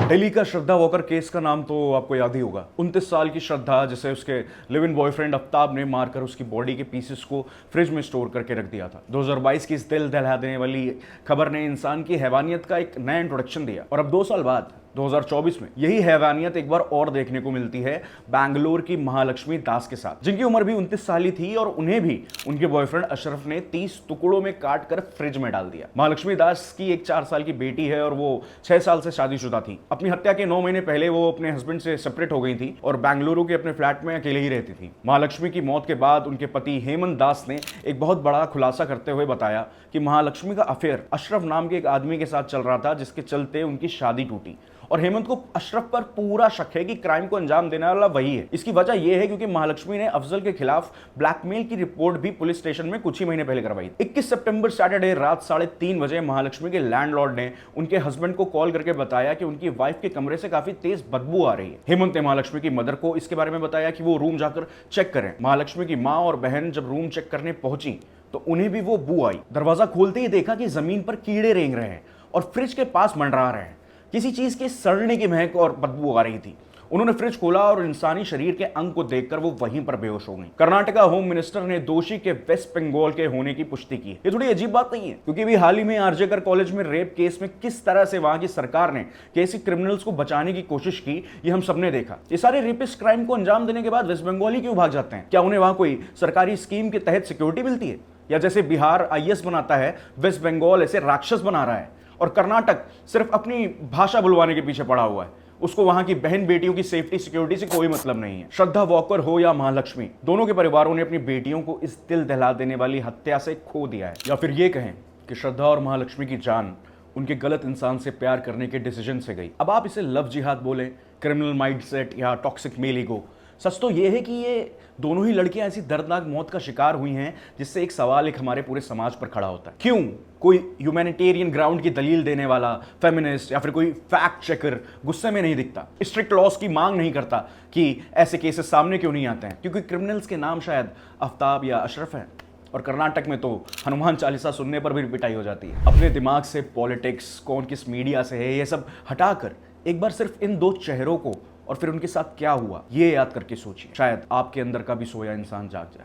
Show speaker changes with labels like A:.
A: दिल्ली का श्रद्धा walker case का नाम तो आपको याद ही होगा। 29 साल की श्रद्धा, जिसे उसके लिव इन बॉयफ्रेंड आफ्ताब ने मारकर उसकी बॉडी के पीसेस को फ्रिज में स्टोर करके रख दिया था। 2022 की इस दिल दहला देने वाली खबर ने इंसान की हैवानियत का एक नया इंट्रोडक्शन दिया। और अब 2 साल बाद 2024 में यही हैवानियत एक बार और देखने को मिलती है बैंगलोर की महालक्ष्मी दास के साथ, जिनकी उम्र भी 29 साल ही थी और उन्हें भी उनके बॉयफ्रेंड अशरफ ने 30 टुकड़ों में काट कर फ्रिज में डाल दिया। महालक्ष्मी दास की एक 4 साल की बेटी है और वो 6 साल से शादीशुदा थी। अपनी हत्या के 9 महीने पहले वो अपने हस्बैंड से सेपरेट हो गई थी और बेंगलुरु के अपने फ्लैट में अकेले ही रहती थी। महालक्ष्मी की मौत के बाद उनके पति हेमंत दास ने एक बहुत बड़ा खुलासा करते हुए बताया कि महालक्ष्मी का अफेयर अशरफ नाम के एक आदमी के साथ चल रहा था, जिसके चलते उनकी शादी टूटी। और हेमंत को अशरफ पर पूरा शक है कि क्राइम को अंजाम देने वाला वही है। इसकी वजह यह है क्योंकि महालक्ष्मी ने अफजल के खिलाफ ब्लैकमेल की रिपोर्ट भी पुलिस स्टेशन में कुछ ही महीने पहले करवाई। 21 सितंबर सैटरडे रात 3:30 बजे महालक्ष्मी के लैंडलॉर्ड ने उनके हस्बैंड को कॉल करके बताया कि उनकी वाइफ के कमरे से काफी तेज बदबू आ रही है। हेमंत ने महालक्ष्मी की मदर को इसके बारे में बताया कि वो रूम जाकर चेक करें। महालक्ष्मी की माँ और बहन जब रूम चेक करने पहुंची तो उन्हें भी वो बू आई। दरवाजा खोलते ही देखा कि जमीन पर कीड़े रेंग रहे हैं और फ्रिज के पास मंडरा रहे हैं। किसी चीज के सड़ने की महक और बदबू आ रही थी। उन्होंने फ्रिज खोला और इंसानी शरीर के अंग को देखकर वो वहीं पर बेहोश हो गई। कर्नाटका होम मिनिस्टर ने दोषी के वेस्ट बंगाल के होने की पुष्टि की। ये थोड़ी अजीब बात नहीं है, क्योंकि अभी हाल ही में आरजेकर कॉलेज में रेप केस में किस तरह से वहां की सरकार ने कैसी क्रिमिनल्स को बचाने की कोशिश की, ये हम सबने देखा। ये सारे रेपिस्ट क्राइम को अंजाम देने के बाद वेस्ट बंगाल ही क्यों भाग जाते हैं? क्या उन्हें वहां कोई सरकारी स्कीम के तहत सिक्योरिटी मिलती है? या जैसे बिहार आईएएस बनाता है, वेस्ट बंगाल ऐसे राक्षस बना रहा है और कर्नाटक सिर्फ अपनी भाषा बुलवाने के पीछे पड़ा हुआ है। उसको वहां की बहन बेटियों की सेफ्टी सिक्योरिटी से कोई मतलब नहीं है। श्रद्धा वॉकर हो या महालक्ष्मी, दोनों के परिवारों ने अपनी बेटियों को इस दिल दहला देने वाली हत्या से खो दिया है। या फिर ये कहें कि श्रद्धा और महालक्ष्मी की जान उनके गलत इंसान से प्यार करने के डिसीजन से गई। अब आप इसे लव जिहाद बोले, क्रिमिनल माइंडसेट या टॉक्सिक मेल ईगो, सच तो ये है कि ये दोनों ही लड़कियां ऐसी दर्दनाक मौत का शिकार हुई हैं जिससे एक सवाल हमारे पूरे समाज पर खड़ा होता है। क्यों कोई ह्यूमैनिटेरियन ग्राउंड की दलील देने वाला फेमिनिस्ट या फिर कोई फैक्ट चेकर गुस्से में नहीं दिखता, स्ट्रिक्ट लॉस की मांग नहीं करता कि ऐसे केसेस सामने क्यों नहीं आते हैं? क्योंकि क्रिमिनल्स के नाम शायद आफ्ताब या अशरफ है और कर्नाटक में तो हनुमान चालीसा सुनने पर भी पिटाई हो जाती है। अपने दिमाग से पॉलिटिक्स, कौन किस मीडिया से है, ये सब हटाकर एक बार सिर्फ इन 2 चेहरों को और फिर उनके साथ क्या हुआ ये याद करके सोचिए। शायद आपके अंदर का भी सोया इंसान जाग जाए।